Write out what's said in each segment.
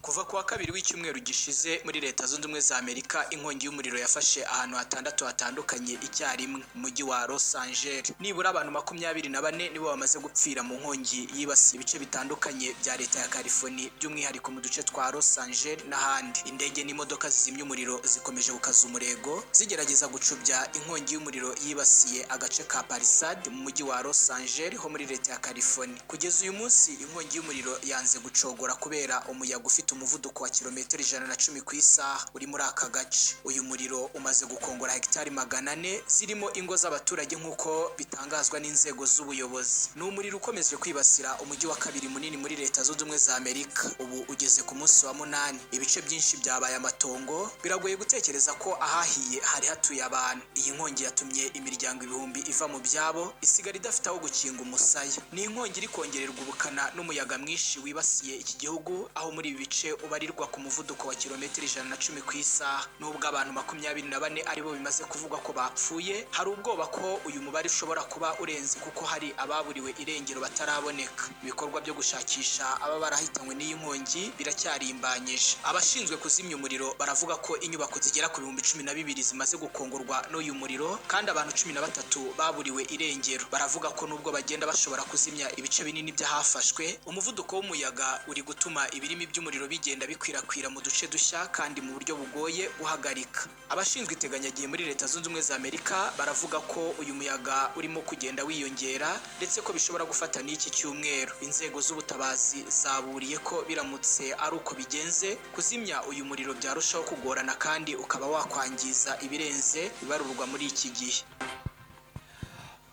Kuva kuwa kabiri w'icyumweru gishize muri Leta Zunze Ubumwe za Amerika inkongi y'umuriro yafashe ahantu hatandukanye icyarimwe mu mujyi wa Los Angeles. Nibura abantu 24 nibo bamaze gupfira mu nkongi yibasiye ibice bitandukanye bya Leta ya California by'umwihariko mu duce twa Los Angeles n'ahandi. Indege n'imodoka zizimya umuriro zikomeje gukaza umurego zigerageza gucubya inkongi y'umuriro yibasiye agace ka Palisade mu mujyi wa Los Angeles ho muri Leta ya California. Kugeza uyu munsi inkongi y'umuriro yanze gucogora kubera umuyaga ufite umuvuduko wa kilometero 110 ku isaha uri muri aka gace. Uyu muriro umaze gukongora hegitari 400 zirimo ingo z'abaturage nk'uko bitangazwa n'inzego z'ubuyobozi. Ni umuriro ukomeje kwibasira umujyi wa kabiri munini muri Leta Zunze Ubumwe za Amerika. Ubu ugeze ku munsi wa 8. Ibice byinshi byabaye amatongo, biragoye gutekereza ko ahahiye hari hatuye abantu. Iyi nkongi yatumye imiryango ibihumbi iva mu byabo isigara idafite aho gukinga umusaya. Ni inkongi iri kongererwa ubukana n'umuyaga mwinshi wibasiye iki gihugu, aho muri ibi bice ubarirwa ku muvuduko wa kilometero 110 ku isaha. Nubwo abantu 24 aribo bimaze kuvugwa ko bapfuye, hari ubwoba ko uyu mubare ushobora kuba urenze kuko hari ababuriwe irengero bataraboneka. Ibikorwa byo gushakisha aba barahitanywe n'iyi nkongi biracyarimbanyije. Abashinzwe kuzimya umuriro baravuga ko inyubako zigera ku 12,000 zimaze gukongorwa n'uyu muriro kandi abantu 13 baburiwe irengero. Baravuga ko nubwo bagenda bashobora kuzimya ibice binini byahafashwe, umuvuduko w'umuyaga uri gutuma ibirimi by'umuriro bigenda bikwirakwira mu duce dushya kandi mu buryo bugoye guhagarika. Abashinzwe iteganyagihe muri Leta Zunze Ubumwe za Amerika baravuga ko uyu muyaga urimo kugenda wiyongera ndetse ko bishobora gufata n'iki cyumweru. Inzego z'ubutabazi zaburiye ko biramutse ari uko bigenze, kuzimya uyu muriro byarushaho kugorana kandi ukaba wakwangiza ibirenze bibarurwa muri iki gihe.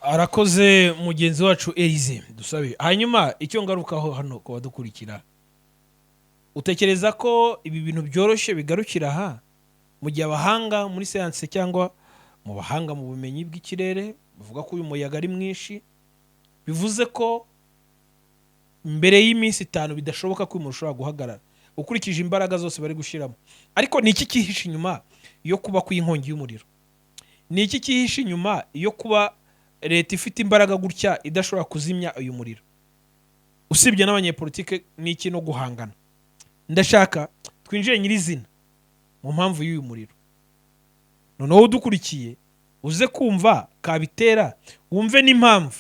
Arakoze mugenzi wacu Elize dusabe. Hanyuma icyo ngarukaho hano ko badukurikira, utekereza ko ibi bintu byoroshye bigarukira aha mu gihe abahanga muri science cyangwa mu bahanga mu bumenyi bw'ikirere bavuga ko uyu muyaga ari mwinshi, bivuze ko mbere y'iminsi 5 bidashoboka ko umuntu ushobora guhagarara ukurikije imbaraga zose bari gushiramo? Ariko ni iki kihishe inyuma yo kuba ku inkongi y'umuriro? Ni iki kihishe inyuma yo kuba leta ifite imbaraga gutya idashobora kuzimya uyu muriro? Usibye n'abanyepolitike n'iki no guhangana. Ndashaka twinjire nyirizina mu mpamvu y'uyu muriro. Noneho udukurikiye uze kumva kabitera, wumve n'impamvu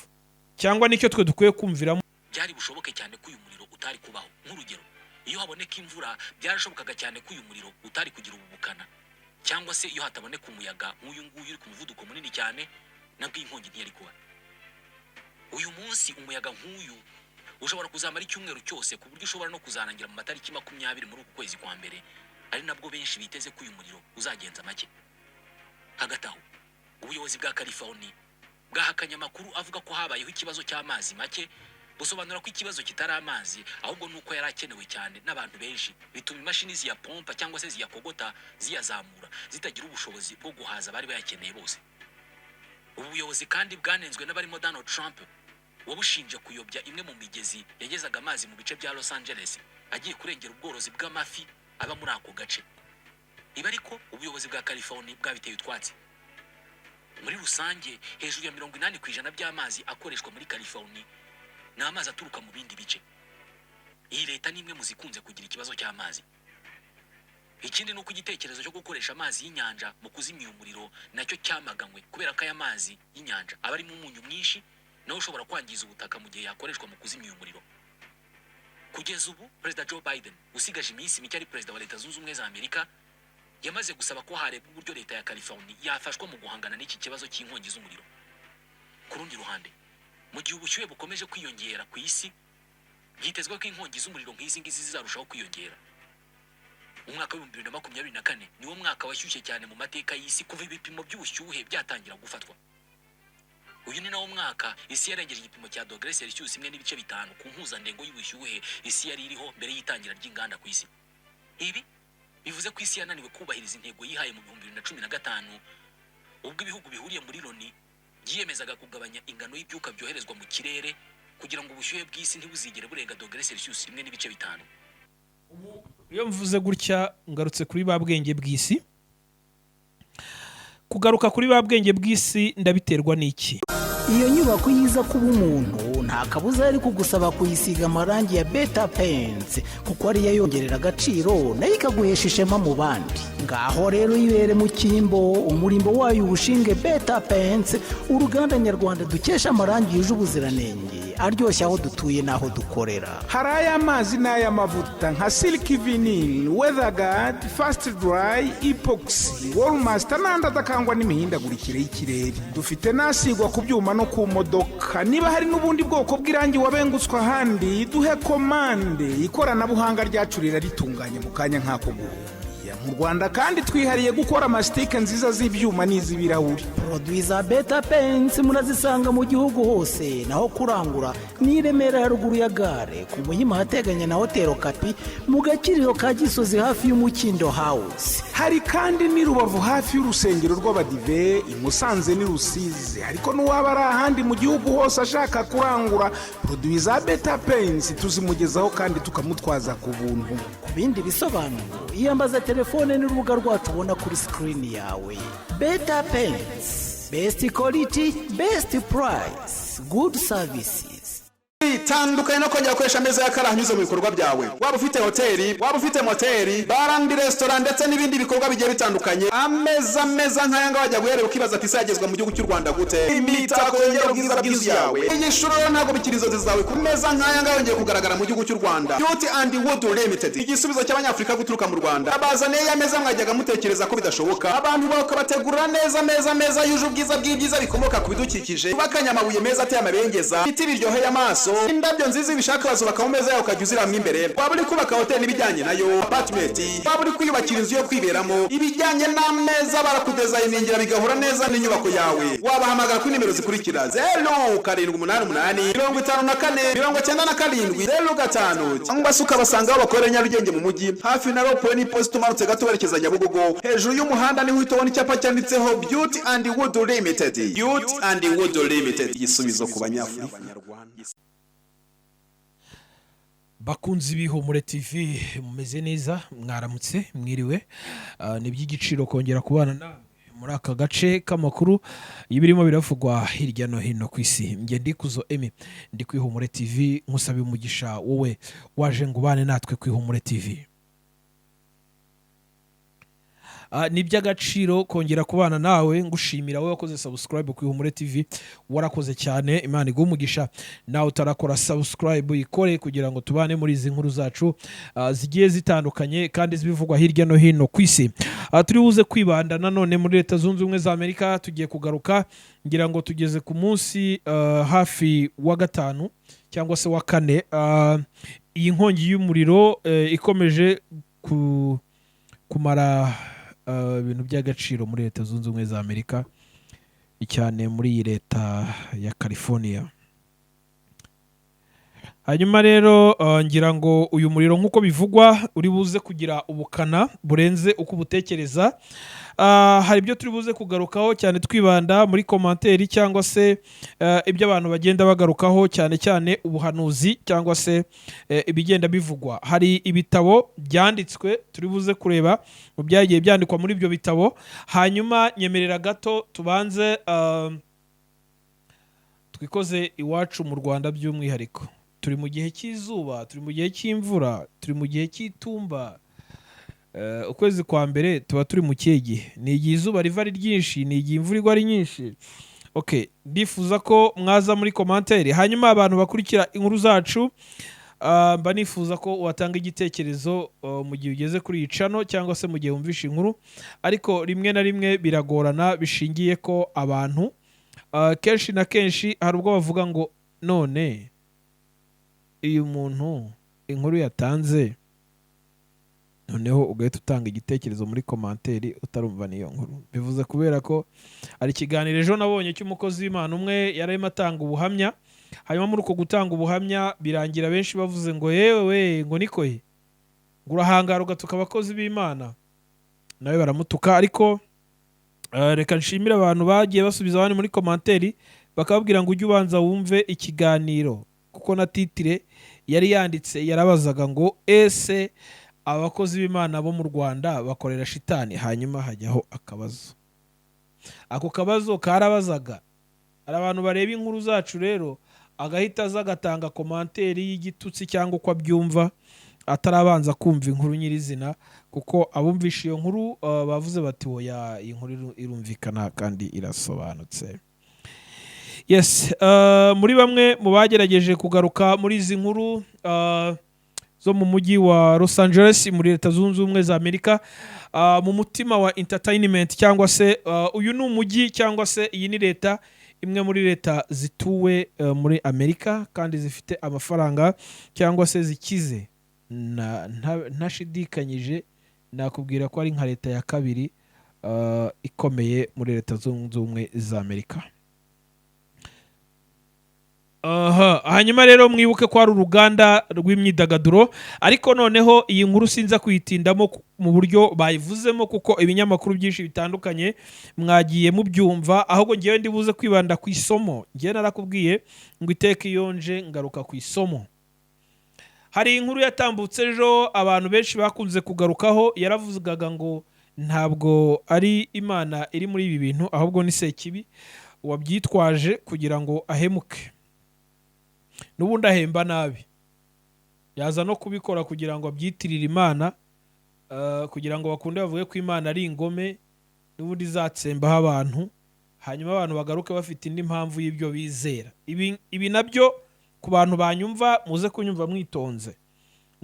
cyangwa nicyo twe dukwiye kumviramo. Byari bushoboke cyane ko uyu muriro utari kubaho. Nk'urugero, iyo haboneka imvura byarashobokaga cyane ko uyu muriro utari kugira ubukana, cyangwa se iyo hataboneka umuyaga nk'uyu nguyu uri ku muvuduko munini cyane, nabwo inkongi ntiyari kuba. Uyu munsi umuyaga nk'uyu ushobora kuzamara icyumweru cyose ku buryo ushobora no kuzanangira mu matariki 20 muri uku kwezi kwa mbere, ari nabwo benshi biteze ko uyu muriro uzagenza make. Hagati aho ubuyobozi bwa California bwahakanye amakuru avuga ko habayeho ikibazo cy'amazi make, busobanura ko ikibazo kitari amazi ahubwo nuko yari akenewe cyane n'abantu benshi, bituma imashini ziya pompa cyangwa se ziyakogota ziyazamura zitagira ubushobozi bwo guhaza bari bayakeneye bose. Ubuyobozi kandi bwanenzwe n'abarimo Donald Trump wabushinje kuyobya imwe mu migezi yagezaga amazi mu bice bya Los Angeles agiye kurengera ubworozi bw'amafi aba muri ako gace. Ibi ariko ubuyobozi bwa California bwabiteye utwatsi. Muri rusange hejuru ya 80% by'amazi akoreshwa muri California ni amazi aturuka mu bindi bice. Iyi leta ni imwe mu zikunze kugira ikibazo cy'amazi. Ikindi nuko igitekerezo cyo gukoresha amazi y'inyanja mu kuzimya umuriro nacyo cyamaganywe kubera ko aya mazi y'inyanja aba ari mu munyu mwinshi nawe ushobora kwangiza ubutaka mu gihe yakoreshwa mu kuzimya umuriro. Kugeza ubu Perezida Joe Biden usigaje iminsi mike ari Perezida wa Leta Zunze Ubumwe za Amerika yamaze gusaba ko harebwa uburyo Leta ya California yafashwa mu guhangana n'iki kibazo cy'inkongi z'umuriro. Ku rundi ruhande, mu gihe ubushyuhe bukomeje kwiyongera ku isi, byitezwe ko inkongi z'umuriro nk'izi ngizi zizarushaho kwiyongera. Umwaka wa 2024 niwo mwaka washyushye cyane mu mateka y'isi kuva ibipimo by'ubushyuhe byatangira gufatwa. Uyu ni nawo mwaka isi yarengeje igipimo cya dogere Celsius 1.5 ku mpuzandengo y'ubushyuhe isi yari iriho mbere y'itangira ry'inganda ku isi. Ibi bivuze ko isi yananiwe kubahiriza intego yihaye mu 2015 ubwo ibihugu bihuriye muri Loni byiyemezaga kugabanya ingano y'ibyuka byoherezwa mu kirere kugira ngo ubushyuhe bw'isi ntibuzigere burenga dogere Celsius 1.5. Iyo mvuze gutya ngarutse kuri ba bwenge bw'isi. Kugaruka kuri ba bwenge bw'isi ndabiterwa n'iki? Iyo nyubako yiza kuba umuntu nta kabuza yari kugusaba kuyisiga amarangi ya Beta Paints kuko ariyo yongerera agaciro nayo ikaguhesha ishema mu bandi. Ngaho rero yibere mu cyimbo, umurimbo wayo ubushinge Beta Paints, uruganda nyarwanda dukesha amarangi yuje ubuziranenge aryoshye aho dutuye n'aho dukorera. Hari ay'amazi n'ay'amavuta nka Silk Vinyl, Weatherguard, Fast Dry, Epoxy, Wallmaster n'andi adakangwa n'imihindagurikire y'ikirere. Dufite n'asigwa ku byuma no ku modoka. Niba hari n'ubundi bwoko bw'irangi wabengutswe ahandi, duhe komande. Ikoranabuhanga ryacu ritunganye mu kanya nk'ako guhuha. Mu Rwanda kandi twihariye gukora amasitike nziza z'ibyuma n'iz'ibirahuri. Produit za Beta Paints murazisanga mu gihugu hose, naho kurangura ni Remera ya ruguru ya gare ku Muhima hateganye na Hotel Kapi mu Gakiriro ka Gisozi hafi y'Umukindo House. Hari kandi ni Rubavu hafi y'urusengero rw'Abadive, i Musanze ni Rusizi. Ariko n'uwaba ari ahandi mu gihugu hose ashaka kurangura produit za Beta Paints tuzimugezaho kandi tukamutwaza ku buntu. Ku bindi bisobanuro iyambaza telefone n'urubuga rwacu ubona kuri screen yawe. Beta Paints, best quality, best price, good services. Tandukanye no kongera gukoresha ameza y'akarahanyuze mu bikorwa byawe. Waba ufite hoteli, waba ufite moteri, barandi restaurant ndetse n'ibindi bikorwa bigiye bitandukanye. Ameza nk'aya wajya guherera ukibaza ati isagezwa mu gihugu cy'u Rwanda gute? Imitako yongera ubwiza bw'inzu yawe. Iyi shuro ntabwo bikirizo zizawe ku meza nk'aya yongeye kugaragara mu gihugu cy'u Rwanda. Beauty and Wood Limited, igisubizo cy'abanyafrika guturuka mu Rwanda. Abazaniye ya meza mwajyaga mutekereza ko bidashoboka. Abantu bakabategurira neza meza yuje ubwiza bw'ibyiza bikomoka ku bidukikije. Bakanyamabuye meza ateye amabengeza. Biti biryoheye amaso. Indabyo nziza ibishaka bazubaka mu meza yawe ukajya uziramo imbere. Waba uri kubaka hoteli n'ibijyanye nayo, apartment, waba uri kwiyubakira inzu yo kwiberamo, ibijyanye n'ameza barakudezayiningira bigahura neza n'inyubako yawe. Wabahamagara kuri nimero zikurikira 0788 54 97 05 cyangwa se ukabasanga aho bakorera Nyarugenge mu mujyi hafi na Ropo ni post umanutse gato berekeza Nyabugogo. Hejuru y'umuhanda niho uhita ubona icyapa cyanditseho Beauty and Wood Limited. Beauty and Wood Limited, igisubizo ku banyafurika. Bakunzi b'Ihumure TV mumeze neza, mwaramutse, mwiriwe. Ni by'igiciro kongera kubana nawe muri aka gace k'amakuru y'ibirimo biravugwa hirya no hino ku isi. Nge Ndikuzo Emi ndi ku Ihumure TV, nkusaba umugisha wowe waje ngo ubane natwe ku Ihumure TV. Ni by'agaciro kongera kubana nawe, ngushimira wowe wakoze subscribe ku Ihumure TV, warakoze cyane. Imana iguhe umugisha. Nawe utarakora subscribe ikore kugira ngo tubane muri izi nkuru zacu zigiye zitandukanye kandi zibivugwa hirya no hino ku isi. Turi buze kwibanda nanone muri Leta Zunze Ubumwe za Amerika. Tugiye kugaruka, ngira ngo tugeze ku munsi hafi wa gatanu cyangwa se wa kane. Iyi nkongi y'umuriro ikomeje kumara ibintu by'agaciro muri Leta Zunze Ubumwe za Amerika, cyane muri iyi leta ya California. Hanyuma rero ngira ngo uyu muriro nk'uko bivugwa uri buze kugira ubukana burenze uko ubutekereza. Hari ibyo turi buze kugarukaho cyane twibanda muri komanteri cyangwa se ibyo abantu bagenda bagarukaho, cyane cyane ubuhanuzi cyangwa se ibigenda bivugwa. Hari ibitabo byanditswe turi buze kureba mu byagiye byandikwa muri ibyo bitabo. Hanyuma nyemerera gato tubanze twikoze iwacu mu Rwanda by'umwihariko. Turi mu gihe cy'izuba, turi mu gihe cy'imvura, turi mu gihe cy'itumba. Ukwezi kwa mbere tuba turi mu kihe? Ni igihe izuba riva ari ryinshi, ni igihe imvura igwa ari nyinshi. Okay, ndifuza ko mwaza muri komanteri. Hanyuma abantu bakurikira inkuru zacu, mba nifuza ko watanga igitekerezo mu gihe ugeze kuri iyi channel cyangwa se mu gihe wumvisha inkuru. Ariko rimwe na rimwe biragorana, bishingiye ko abantu kenshi na kenshi hari ubwo bavuga ngo none uyu muntu inkuru yatanze, noneho ugahita utanga igitekerezo muri komanteri utarumva niyo nkuru. Bivuze kubera ko ari ikiganiro ejo nabonye cy'umukozi w'Imana umwe yarimo atanga ubuhamya. Hanyuma muri uko gutanga ubuhamya birangira benshi bavuze ngo yewe ngo nikoye ngo urahangara ugatuka abakozi b'Imana, nawe baramutuka. Ariko reka nshimire abantu bagiye basubiza abandi muri komanteri bakababwira ngo ujye ubanza wumve ikiganiro, kuko na titire yari yanditse yarabazaga ngo ese abakozi b'Imana bo mu Rwanda bakorera shitani. Hanyuma hajyaho akabazo. Ako kabazo karabazaga hari abantu bareba inkuru zacu, rero agahita aza agatanga komanteri y'igitutsi cyangwa uko abyumva atarabanza kumva inkuru nyirizina, kuko abumvisha iyo nkuru bavuze bati oya iyi nkuru irumvikana kandi irasobanutse. Yes, muri bamwe mu bagerageje kugaruka muri izi nkuru zo mu mujyi wa Los Angeles muri Leta Zunze Ubumwe za Amerika, mu mutima wa entertainment cyangwa se uyu ni umujyi cyangwa se iyi ni leta imwe muri leta zituwe muri Amerika kandi zifite amafaranga cyangwa se zikize, ntashidikanyije nakubwira ko ari nka leta ya kabiri ikomeye muri Leta Zunze Ubumwe za Amerika. Hanyuma rero mwibuke ko ari uruganda rw'imyidagaduro, ariko noneho iyi nkuru sinza kuyitindamo mu buryo bayivuzemo kuko ibinyamakuru byinshi bitandukanye mwagiye mubyumva, ahubwo ngewe ndibuze kwibanda ku isomo. Ngewe narakubwiye ngo iteka iyonje ngaruka ku isomo. Hari inkuru yatambutse ejo abantu benshi bakunze kugarukaho, yaravugaga ngo ntabwo ari Imana iri muri ibi bintu ahubwo ni Sekibi wabyitwaje kugira ngo ahemuke, n'ubundi ahemba nabi, yaza no kubikora kugira ngo abyitirire Imana, kugira ngo bakunde bavuge ko Imana ari ingome n'ubundi izatsembaho abantu, hanyuma abantu bagaruke bafite indi mpamvu y'ibyo bizera. Ibi nabyo ku bantu banyumva muze kunyumva mwitonze.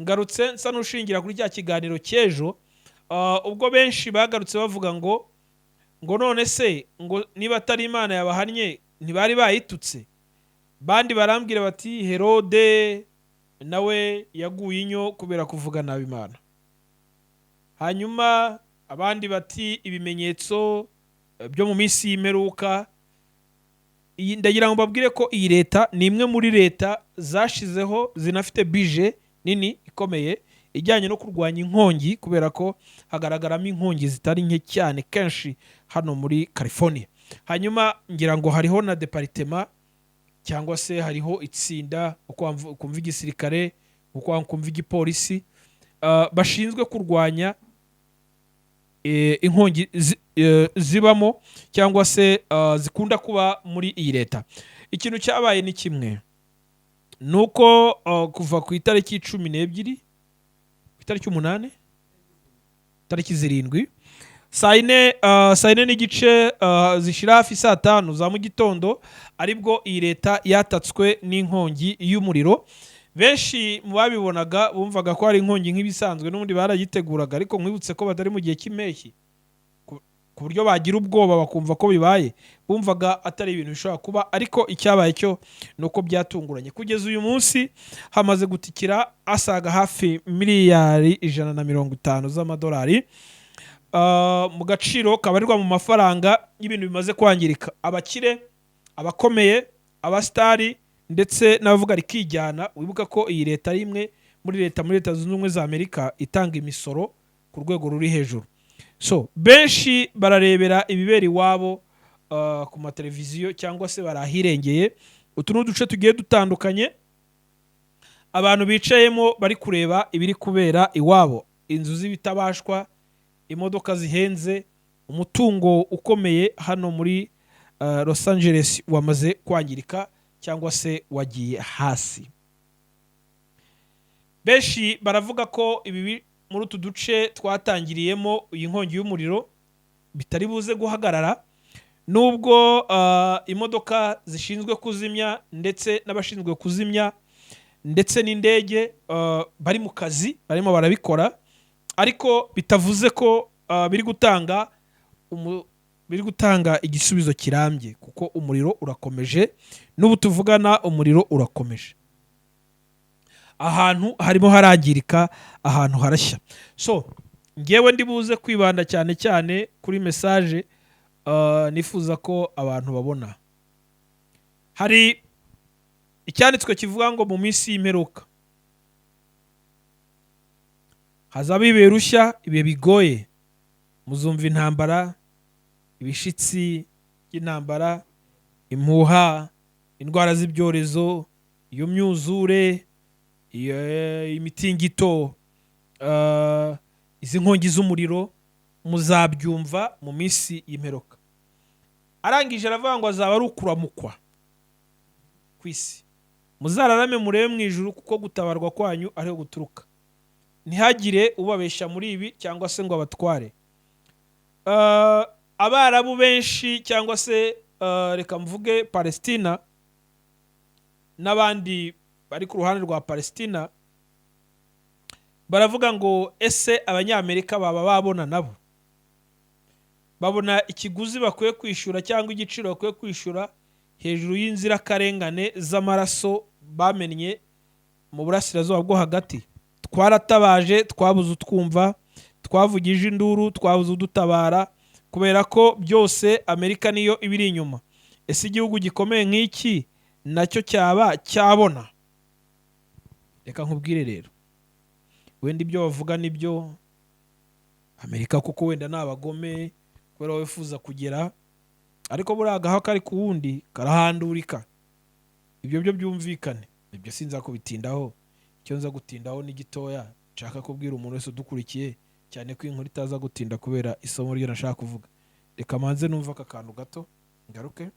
Ngarutse nsa n'ushingira kuri cya kiganiro cy'ejo, ubwo benshi bagarutse bavuga ngo none se ngo niba atari Imana yabahannye ntibari bayitutse. Bandi barambwira bati Herode nawe yaguye inyo kubera kuvuga nabi Imana. Hanyuma abandi bati ibimenyetso byo mu minsi y'imperuka. Ndagira ngo mbabwire ko iyi leta ni imwe muri leta zashizeho zinafite bije nini ikomeye ijyanye no kurwanya inkongi, kubera ko hagaragaramo inkongi zitari nke cyane kenshi hano muri California. Hanyuma ngira ngo hariho na departema cyangwa se hariho itsinda uko kumva igisirikare, uko kumva igipolisi, bashinzwe kurwanya inkongi zibamo cyangwa se zikunda kuba muri iyi leta. Ikintu cyabaye ni kimwe, nuko kuva ku itariki 12, itariki 8, itariki 7, saa 4 n'igice zishira hafi saa 5 za mu gitondo aribwo iyi leta yatatswe n'inkongi y'umuriro. Benshi mu babibonaga bumvaga ko ari inkongi nk'ibisanzwe n'ubundi barayiteguraga, ariko mwibutse ko batari mu gihe cy'impeshyi ku buryo bagira ubwoba bakumva ko bibaye, bumvaga atari ibintu bishobora kuba, ariko icyabaye cyo nuko byatunguranye. Kugeza uyu munsi hamaze gutikira asaga hafi miliyari 150 z'amadolari mu gaciro kabarirwa mu mafaranga y'ibintu bimaze kwangirika. Abakire, abakomeye, abastari ndetse n'abavuga rikijyana. Wibuka ko iyi leta ari imwe muri Leta Zunze Ubumwe za Amerika itanga imisoro ku rwego ruri hejuru. So benshi bararebera ibibera iwabo ku mateleviziyo cyangwa se barahirengeye. Utu n'uduce tugiye dutandukanye abantu bicayemo bari kureba ibiri kubera iwabo, inzu z'ibitabashwa, imodoka zihenze, umutungo ukomeye hano muri Los Angeles wamaze kwangirika cyangwa se wagiye hasi. Benshi baravuga ko ibi muri utu duce twatangiriyemo iyi nkongi y'umuriro bitari buze guhagarara, nubwo imodoka zishinzwe kuzimya ndetse n'abashinzwe kuzimya ndetse n'indege bari mu kazi barimo barabikora, ariko bitavuze ko biri gutanga igisubizo kirambye, kuko umuriro urakomeje. N'ubu tuvugana umuriro urakomeje, ahantu harimo harangirika, ahantu harashya. So ngewe ndibuze kwibanda cyane cyane kuri message nifuza ko abantu babona. Hari icyanditswe kivuga ngo mu minsi y'imperuka hazaba ibihe rushya, ibihe bigoye, muzumva intambara, ibishitsi by'intambara, impuha, indwara z'ibyorezo, iyo myuzure, imitingito, izi nkongi z'umuriro, muzabyumva mu minsi y'imperuka. Arangije aravuga ngo azaba ari ukuramukwa ku isi. muzararame murebe mu ijuru kuko gutabarwa kwanyu ariho guturuka, ntihagire ubabeshya muri ibi cyangwa se ngo abatware. Abarabu benshi cyangwa se reka mvuge Palestina n'abandi bari ku ruhande rwa Palestina baravuga ngo ese abanyamerika baba babona nabo babona ikiguzi bakwiye kwishyura cyangwa igiciro bakwiye kwishyura hejuru y'inzirakarengane z'amaraso bamennye mu burasirazuba bwo hagati. Twaratabaje, twabuze utwumva, twavugije induru, twabuze udutabara, kubera ko byose Amerika niyo ibiri inyuma. Ese igihugu gikomeye nk'iki nacyo cyaba cyabona? Reka nkubwire rero, wenda ibyo bavuga nibyo, Amerika kuko wenda n'abagome kubera wifuza kugera, ariko buriya agaho kari ku wundi karahandurika. Ibyo byo byumvikane, ibyo sinza kubitindaho. Icyo nza gutindaho ni gitoya, nshaka kubwira umuntu wese udukurikiye, cyane ko inkuru itaza gutinda kubera isomo ryo nashaka kuvuga. Reka manze numva aka kantu gato ngaruke.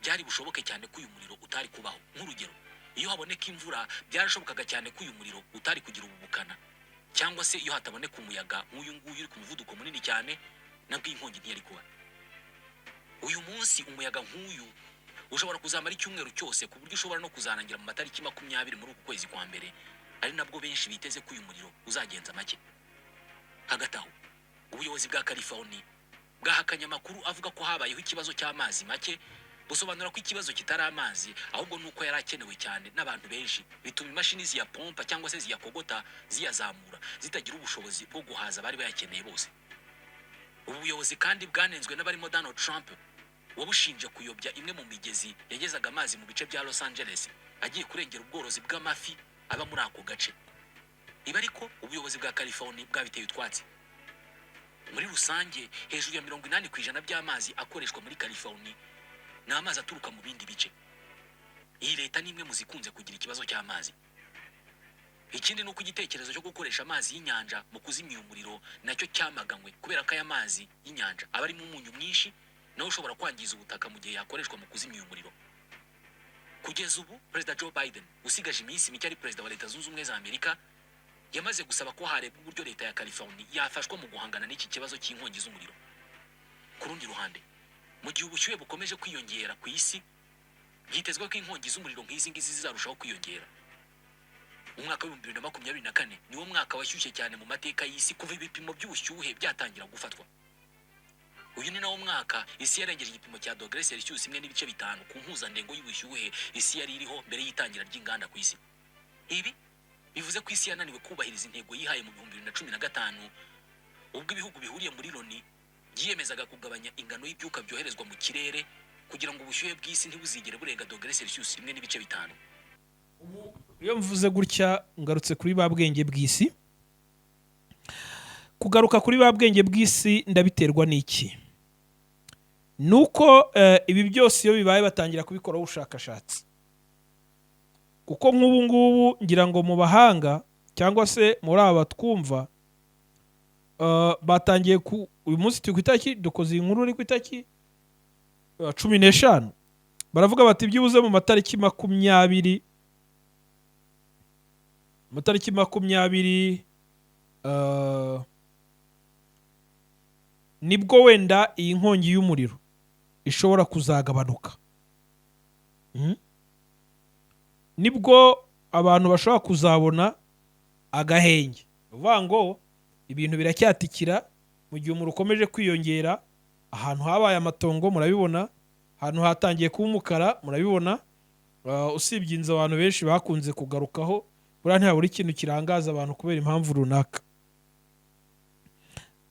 byari bushoboke cyane ko uyu muriro utari kubaho. Nk'urugero, iyo haboneka imvura byarashobokaga cyane ko uyu muriro utari kugira ubukana, cyangwa se iyo hataboneka umuyaga nk'uyu nguyu uri ku muvuduko munini cyane, nabwo inkongi ntiyari kuba. Uyu munsi umuyaga nk'uyu ushobora kuzamara icyumweru cyose, ku buryo ushobora no kuzarangira mu matariki 20 muri uku kwezi kwa mbere, ari nabwo benshi biteze ko uyu muriro uzagenza make. Hagati aho, ubuyobozi bwa California bwahakanye amakuru avuga ko habayeho ikibazo cy'amazi make, busobanura ko ikibazo kitari amazi ahubwo nuko yari akenewe cyane n'abantu benshi, bituma imashini ziyapompa cyangwa se ziyakogota ziyazamura zitagira ubushobozi bwo guhaza bari bayakeneye bose. Ubu buyobozi kandi bwanenzwe n'abarimo Donald Trump wabushinje kuyobya imwe mu migezi yagezaga amazi mu bice bya Los Angeles agiye kurengera ubworozi bw'amafi aba muri ako gace. Ibi ariko ubuyobozi bwa California bwabiteye utwatsi. Muri rusange hejuru ya 80% by'amazi akoreshwa muri California ni amazi aturuka mu bindi bice. Iyi leta ni imwe mu zikunze kugira ikibazo cy'amazi. Ikindi nuko igitekerezo cyo gukoresha amazi y'inyanja mu kuzimya umuriro nacyo cyamaganywe, kubera ko aya mazi y'inyanja aba arimo umunyu mwinshi nawe ushobora kwangiza ubutaka mu gihe yakoreshwa mu kuzimya umuriro. Kugeza ubu Perezida Joe Biden usigaje iminsi mike ari Perezida wa Leta Zunze Ubumwe za Amerika yamaze gusaba ko harebwa uburyo leta ya California yafashwa mu guhangana n'iki kibazo cy'inkongi z'umuriro. Ku rundi ruhande, mu gihe ubushyuhe bukomeje kwiyongera ku isi, byitezwe ko inkongi z'umuriro nk'izi ngizi zizarushaho kwiyongera. Umwaka wa 2024 niwo mwaka washyushye cyane mu mateka y'isi kuva ibipimo by'ubushyuhe byatangira gufatwa. Uyu ni nawo mwaka isi yarengeje igipimo cya dogere Celsius 1.5 ku mpuzandengo y'ubushyuhe isi yari iriho mbere y'itangira ry'inganda ku isi. Ibi bivuze ko isi yananiwe kubahiriza intego yihaye mu 2015 ubwo ibihugu bihuriye muri Loni byiyemezaga kugabanya ingano y'ibyuka byoherezwa mu kirere kugira ngo ubushyuhe bw'isi ntibuzigere burenga dogere Celsius 1.5. Iyo mvuze gutya ngarutse kuri ba bwenge bw'isi. Kugaruka kuri ba bwenge bw'isi ndabiterwa n'iki? Nuko ibi byose iyo bibaye batangira kubikoraho ubushakashatsi. Kuko nk'ubu ngubu ngira ngo mu bahanga cyangwa se muri aba twumva batangiye uyu munsi turi ku itariki, dukoze inkuru iri ku itariki 15, baravuga bati byibuze mu matariki 20 nibwo wenda iyi nkongi y'umuriro ishobora kuzagabanuka. Nibwo abantu bashobora kuzabona agahenge. Uvuga ngo ibintu biracyatikira mu gihe umuriro ukomeje kwiyongera. Ahantu habaye amatongo murabibona, ahantu hatangiye kuba umukara murabibona. Usibye inzu abantu benshi bakunze kugarukaho, buriya ntabura ikintu kirangaza abantu kubera impamvu runaka.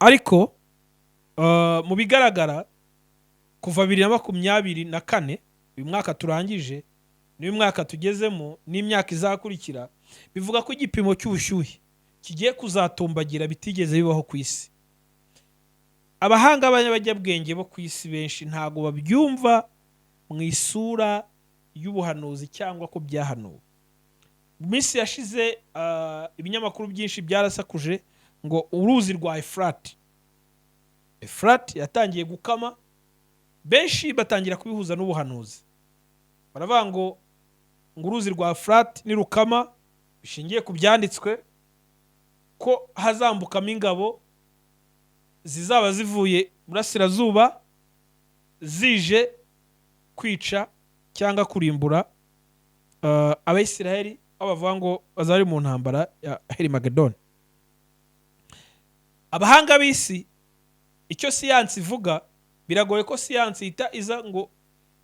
Ariko mu bigaragara kuva 2024 uyu mwaka turangije n'uyu mwaka tugezemo n'imyaka izakurikira, bivuga ko igipimo cy'ubushyuhe kigiye kuzatumbagira bitigeze bibaho ku isi. Abahanga b'abanyabwenge bo ku isi benshi ntago babyumva mu isura y'ubuhanuzi cyangwa ko byahanuwe. Mu minsi yashize ibinyamakuru byinshi byarasakuje ngo uruzi rwa Efrat yatangiye gukama, benshi batangira kubihuza n'ubuhanuzi. Baravuga ngo ngo uruzi rwa Frat nirukama bishingiye ku byanditswe ko hazambukamo ingabo zizaba zivuye burasirazuba zije kwica cyangwa kurimbura abayisiraheli aho bavuga ngo bazari mu ntambara ya Herimagedoni. Abahanga b'isi icyo siyansi ivuga biragoye ko siyansi ihita iza ngo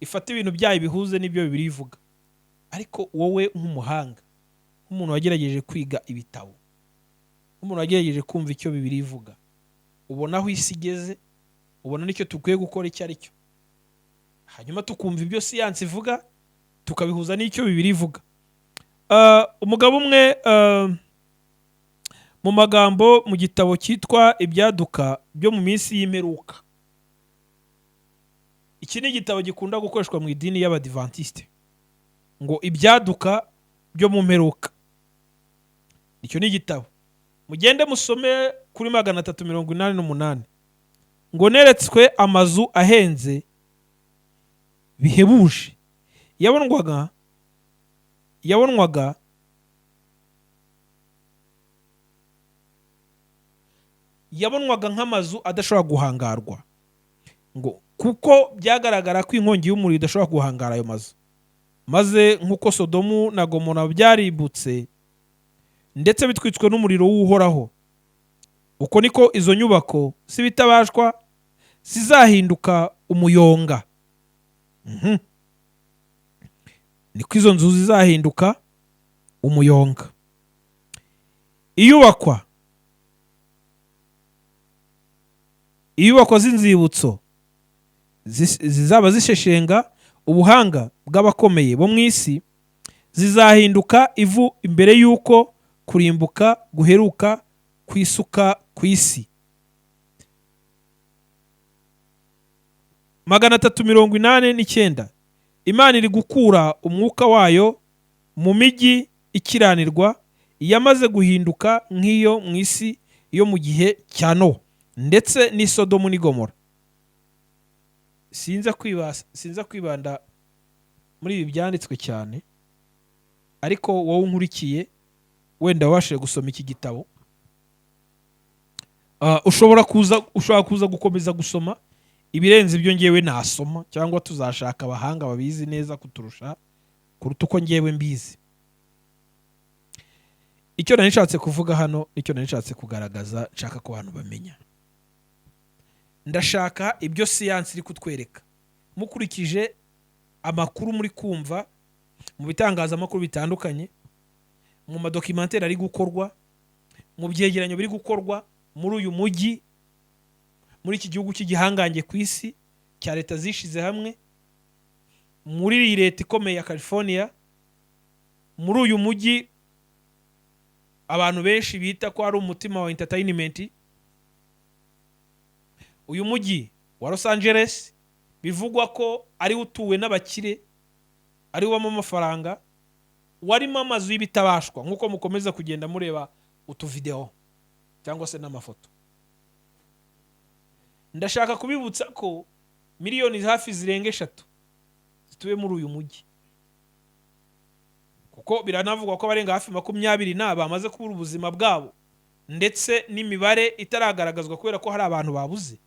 ifate ibintu byayo bihuze n'ibyo Bibiliya ivuga, ariko wowe nk'umuhanga, nk'umuntu wagerageje kwiga ibitabo, nk'umuntu wagerageje kumva icyo Bibiliya ivuga, ubona aho isi igeze, ubona n'icyo tukwiye gukora icyo ari cyo, hanyuma tukumva ibyo siyansi ivuga tukabihuza n'icyo Bibiliya ivuga. Umugabo umwe mu magambo mu gitabo cyitwa Ibyaduka byo mu minsi y'imperuka, iki ni igitabo gikunda gukoreshwa mu idini y'Abadivantisite, ngo ibyaduka byo mu mperuka. Icyo ni igitabo mugende musome kuri 388, ngo neretswe amazu ahenze bihebuje yabonwaga nk'amazu adashobora guhangarwa, ngo kuko byagaragara ko inkongi y'umuriro idashobora guhangara ayo mazu, maze nk'uko Sodomu na Gomora byaributse ndetse bitwitswe n'umuriro w'uhoraho, uko niko izo nyubako z'ibitabashwa zizahinduka umuyonga. Niko izo nzu zizahinduka umuyonga. Iyubakwa z'inzibutso zizaba zisheshenga ubuhanga bw'abakomeye bo mu isi zizahinduka ivu imbere y'uko kurimbuka guheruka kwisuka ku isi. 389, Imana iri gukura umwuka wayo mu mijyi ikiranirwa yamaze guhinduka nk'iyo mu isi yo mu gihe cya Nowa ndetse n'i Sodomu n'i Gomora. Sinza kwibanda muri ibi byanditswe cyane, ariko wowe unkurikiye wenda wabashije gusoma iki gitabo, ushobora kuza gukomeza gusoma ibirenze ibyo ngewe nasoma, cyangwa tuzashaka abahanga babizi neza kuturusha kuruta uko ngewe mbizi. Icyo nari nshatse kuvuga hano, icyo nari nshatse kugaragaza, nshaka ko abantu bamenya, ndashaka ibyo siyansi iri kutwereka mukurikije amakuru muri kumva mu bitangazamakuru bitandukanye, mu madokimenteri ari gukorwa, mu byegeranyo biri gukorwa muri uyu mujyi, muri iki gihugu cy'igihangange ku isi cya leta zishize hamwe, muri iyi leta ikomeye ya California, muri uyu mujyi abantu benshi bita ko ari umutima wa entertainment, uyu mujyi wa Los Angeles bivugwa ko ari utuwe n'abakire, ari wamo amafaranga, warimo amazu y'ibitabashwa nk'uko mukomeza kugenda mureba utuvideo cyangwa se n'amafoto. Ndashaka kubibutsa ko miliyoni hafi zirenga 3 zituye muri uyu mujyi, kuko biranavugwa ko barenga hafi 20 bamaze kubura ubuzima bwabo, ndetse n'imibare itaragaragazwa kubera ko hari abantu babuze.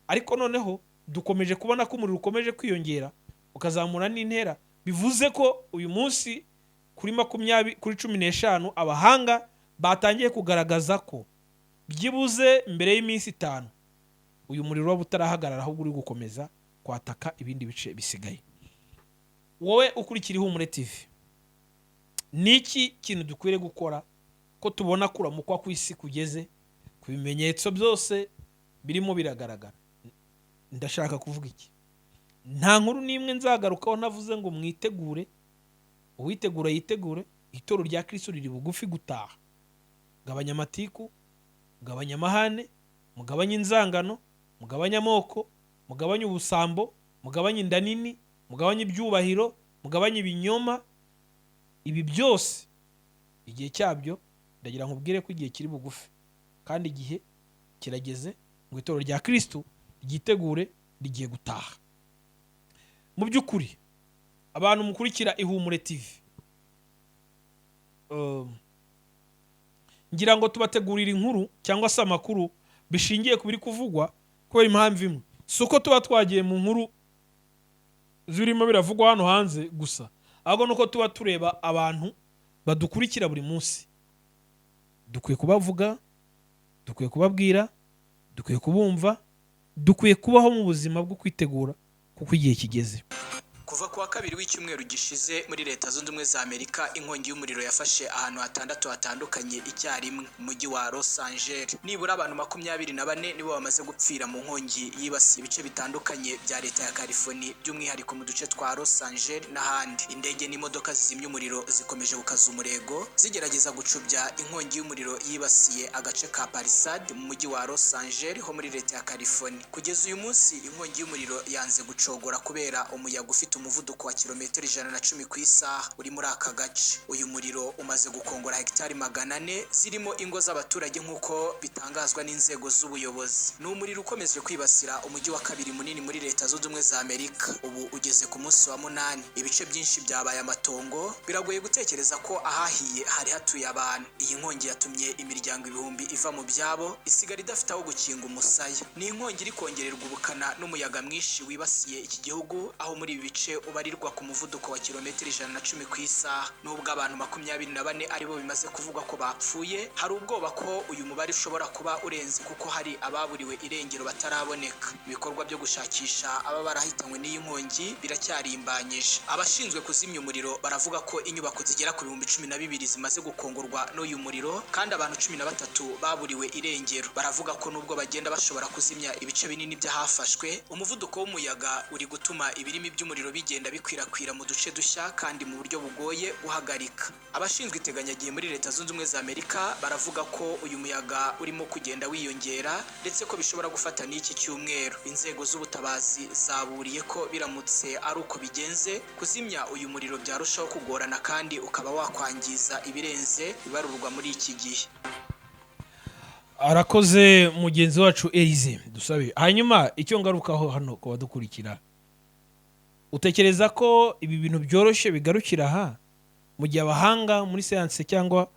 Ariko noneho dukomeje kubona ko umuriro ukomeje kwiyongera ukazamura n'intera, bivuze ko uyu munsi kuri 15 abahanga batangiye kugaragaza ko byibuze mbere y'iminsi 5 uyu muriro waba utarahagarara, ahubwo uri gukomeza kwataka ibindi bice bisigaye. Wowe ukurikira Ihumure TV, niki kintu dukwiriye gukora ko tubona kuramukwa ku isi kugeze ku bimenyetso byose birimo biragaragara? Ndashaka kuvuga iki? Nta nkuru n'imwe nzagarukaho navuze ngo mwitegure, uwitegura yitegure, itoro rya Kristo riri bugufi gutaha. Gabanya amatiku, gabanya amahane, mugabanya inzangano, mugabanya amoko, mugabanya ubusambo, mugabanya inda nini, mugabanya ibyubahiro, mugabanya ibinyoma. Ibi byose igihe cyabyo ndagira nkubwire ko igihe kiri bugufi, kandi igihe kirageze ngo itoro rya Kristo ryitegure, rigiye gutaha. Mu by'ukuri abantu mukurikira Ihumure TV, ngira ngo tubategurira inkuru cyangwa se amakuru bishingiye ku biri kuvugwa kubera impamvu imwe, si uko tuba twagiye mu nkuru zirimo biravugwa hano hanze gusa, ahubwo nuko tuba tureba abantu badukurikira buri munsi. Dukwiye kubavuga, dukwiye kubabwira, dukwiye kubumva, dukwiye kubaho mu buzima bwo kwitegura kuko igihe kigeze. Kuva kuwa kabiri w'icyumweru gishize muri Leta Zunze Ubumwe za Amerika inkongi y'umuriro yafashe ahantu hatandatu hatandukanye icyarimwe mu mujyi wa Los Angeles. Nibura abantu 24 nibo bamaze gupfira mu nkongi yibasiye ibice bitandukanye bya leta ya California, by'umwihariko mu duce twa Los Angeles n'ahandi. Indege n'imodoka zizimya umuriro zikomeje gukaza umurego zigerageza gucubya inkongi y'umuriro yibasiye agace ka Palisade mu mujyi wa Los Angeles ho muri leta ya California. Kugeza uyu munsi inkongi y'umuriro yanze gucogora kubera umuyaga ufite umuvuduko wa kilometero 110 ku isaha uri muri aka gace. Uyu muriro umaze gukongora hegitari 400 zirimo ingo z'abaturage nk'uko bitangazwa n'inzego z'ubuyobozi. Ni umuriro ukomeje kwibasira umujyi wa kabiri munini muri Leta Zunze Ubumwe za Amerika, ubu ugeze ku munsi wa 8. Ibice byinshi byabaye amatongo, biragoye gutekereza ko ahahiye hari hatuye abantu. Iyi nkongi yatumye imiryango ibihumbi iva mu byabo isigara idafite aho gukinga umusaya. Ni inkongi iri kongererwa ubukana n'umuyaga mwinshi wibasiye iki gihugu, aho muri ibi bice ubarirwa ku muvuduko wa kilometero 110 ku isaha. Nubwo abantu 24 aribo bimaze kuvugwa ko bapfuye, hari ubwoba ko uyu mubare ushobora kuba urenze kuko hari ababuriwe irengero bataraboneka. Ibikorwa byo gushakisha aba barahitanywe n'iyi nkongi biracyarimbanyije. Abashinzwe kuzimya umuriro baravuga ko inyubako zigera ku 12,000 zimaze gukongorwa n'uyu muriro kandi abantu 13 baburiwe irengero. Baravuga ko nubwo bagenda bashobora kuzimya ibice binini byahafashwe, umuvuduko w'umuyaga uri gutuma ibirimi by'umuriro bigenda bikwirakwira mu duce dushya kandi mu buryo bugoye guhagarika. Abashinzwe iteganyagihe muri Leta Zunze Ubumwe za Amerika baravuga ko uyu muyaga urimo kugenda wiyongera ndetse ko bishobora gufata n'iki cyumweru. Inzego z'ubutabazi zaburiye ko biramutse ari uko bigenze, kuzimya uyu muriro byarushaho kugorana kandi ukaba wakwangiza ibirenze bibarurwa muri iki gihe. Arakoze mugenzi wacu Elize dusabe. Hanyuma icyo ngarukaho hano ko badukurikira, utekereza ko ibi bintu byoroshye bigarukira aha mu gihe abahanga muri siyanse cyangwa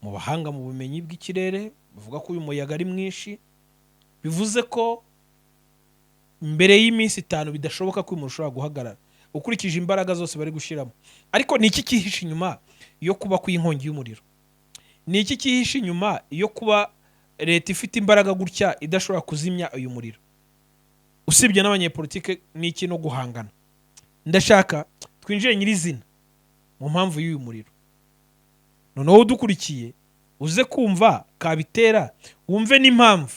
mu bahanga mu bumenyi bw'ikirere bavuga ko uyu muyaga ari mwinshi, bivuze ko mbere y'iminsi 5 bidashoboka ko umuntu ushobora guhagarara ukurikije imbaraga zose bari gushiramo? Ariko ni iki kihishe inyuma yo kuba ku inkongi y'umuriro? Ni iki kihishe inyuma yo kuba leta ifite imbaraga gutya idashobora kuzimya uyu muriro? Usibye n'abanyepolitike n'iki no guhangana. Ndashaka twinjire nyirizina mu mpamvu y'uyu muriro. Noneho udukurikiye uze kumva kabitera, wumve n'impamvu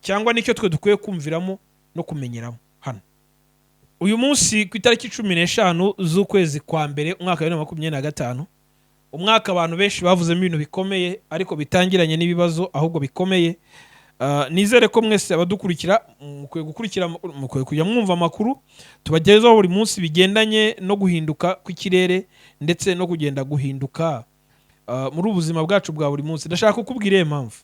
cyangwa nicyo twe dukwiye kumviramo no kumenyeramo hano. Uyu munsi ku itariki 15 z'ukwezi kwa mbere umwaka wa 2025, umwaka abantu benshi bavuzemo ibintu bikomeye ariko bitangiranye n'ibibazo ahubwo bikomeye. Nizere ko mwese abadukurikira mukwiye kujya mwumva amakuru tubagezaho buri munsi bigendanye no guhinduka kw'ikirere ndetse no kugenda guhinduka muri ubuzima bwacu bwa buri munsi. Ndashaka kukubwira impamvu.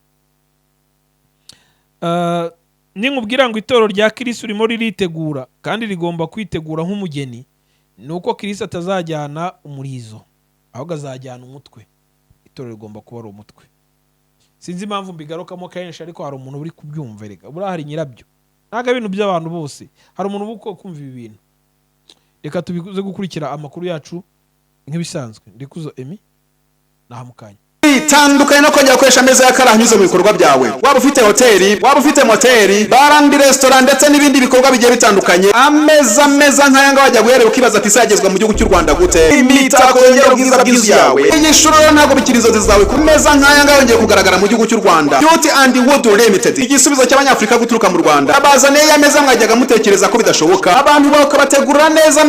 Ninkubwira ngo itorero rya Kristo rimo riritegura kandi rigomba kwitegura nk'umugeni, nuko Kristo atazajyana umurizo ahubwo azajyana umutwe. Itorero rigomba kuba ari umutwe. Sinzi impamvu mbigarukamo kenshi ariko hari umuntu uri kubyumva. Reka buriya hari nyirabyo, ntago ibintu by'abantu bose, hari umuntu ubuko kumva ibi bintu. Reka tubize gukurikira amakuru yacu nk'ibisanzwe. Ndikuzo Emi nahamukanye. Itandukanye no kongera gukoresha ameza y'akaraha anyuze mu bikorwa byawe. Waba ufite hoteli, waba ufite moteri, barandi restaurant ndetse n'ibindi bikorwa bigiye bitandukanye, ameza nk'aya ngaya wajya guherera ukibaza ati isagezwa mu gihugu cy'u Rwanda gute? Imitako yongera ubwiza bw'inzu yawe. Iyi shuro ntabwo bikiri inzozi zawe, ku meza nk'aya ngaya yongeye kugaragara mu gihugu cy'u Rwanda. Beauty and Wood Limited, igisubizo cy'abanyafrika guturuka mu Rwanda. Abazaniye ya meza mwajyaga mutekereza ko bidashoboka, abantu bakabategura neza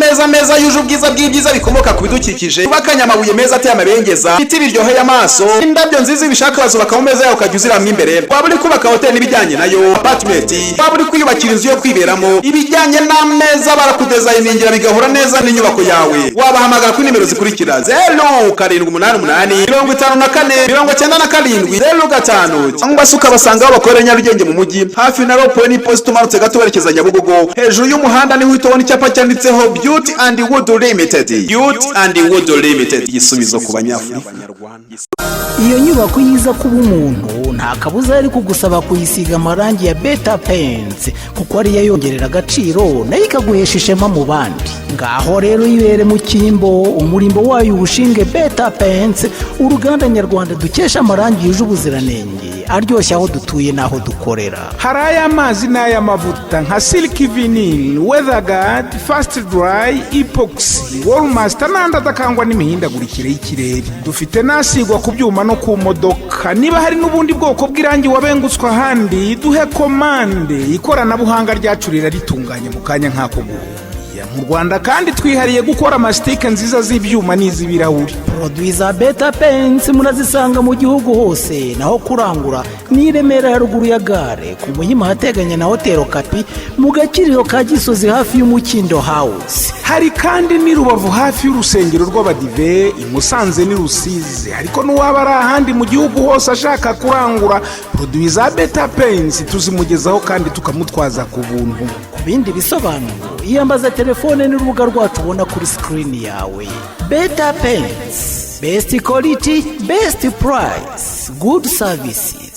yuje ubwiza bw'ibyiza bikomoka ku bidukikije, bakanyamabuye meza ateye amabengeza, biti biryoheye amaso, indabyo nziza ibishaka bazubaka mu meza yawe ukajya uziramwo imbere. Waba uri kubaka hoteli n'ibijyanye nayo, apartment, waba uri kwiyubakira inzu yo kwiberamo, ibijyanye n'ameza barakudezayiningira bigahura neza n'inyubako yawe. Wabahamagara kuri nimero zikurikira 0788 54 97 cyangwa se ukabasanga aho bakorera Nyarugenge mu mujyi hafi na Ropo n'Iposita umanutse gato werekeza Nyabugogo. Hejuru y'umuhanda niho uhita ubona icyapa cyanditseho Beauty and Wood Limited. Beauty and Wood Limited, igisubizo ku banyafurika. Iyo nyubako yiza kuba umuntu nta kabuza yari kugusaba kuyisiga amarangi ya Beta Paints kuko ariyo yongerera agaciro nayo ikaguhesha ishema mu bandi. Ngaho rero ibere mu cyimbo, umurimbo wayo ubushinge Beta Paints, uruganda nyarwanda dukesha amarangi yuje ubuziranenge aryoshye aho dutuye n'aho dukorera. Hari ay'amazi n'ay'amavuta nka Silk Vinyl, Weatherguard, Fast Dry, Epoxy, Wallmaster n'andi adakangwa n'imihindagurikire y'ikirere. Dufite n'asigwa ku byuma no ku modoka. Niba hari n'ubundi bwoko bw'irangi wabengutswe ahandi, duhe komande. Ikoranabuhanga ryacu ritunganye mu kanya nk'ako guhuya. Mu Rwanda kandi twihariye gukora amasitike nziza z'ibyuma n'iz'ibirahuri. Produit za Beta Paints murazisanga mu gihugu hose, naho kurangura ni Remera ya ruguru ya gare ku Muhima hateganye na Hotel Kapi mu Gakiriro ka Gisozi hafi y'Umukindo House. Hari kandi ni Rubavu hafi y'urusengero rw'Abadive, i Musanze ni Rusizi. Ariko n'uwaba ari ahandi mu gihugu hose ashaka kurangura produit za Beta Paints tuzimugezaho kandi tukamutwaza ku buntu. Ku bindi bisobanuro iyambaza telefone n'urubuga rwacu ubona kuri screen yawe. Beta Paints, best quality, best price, good services.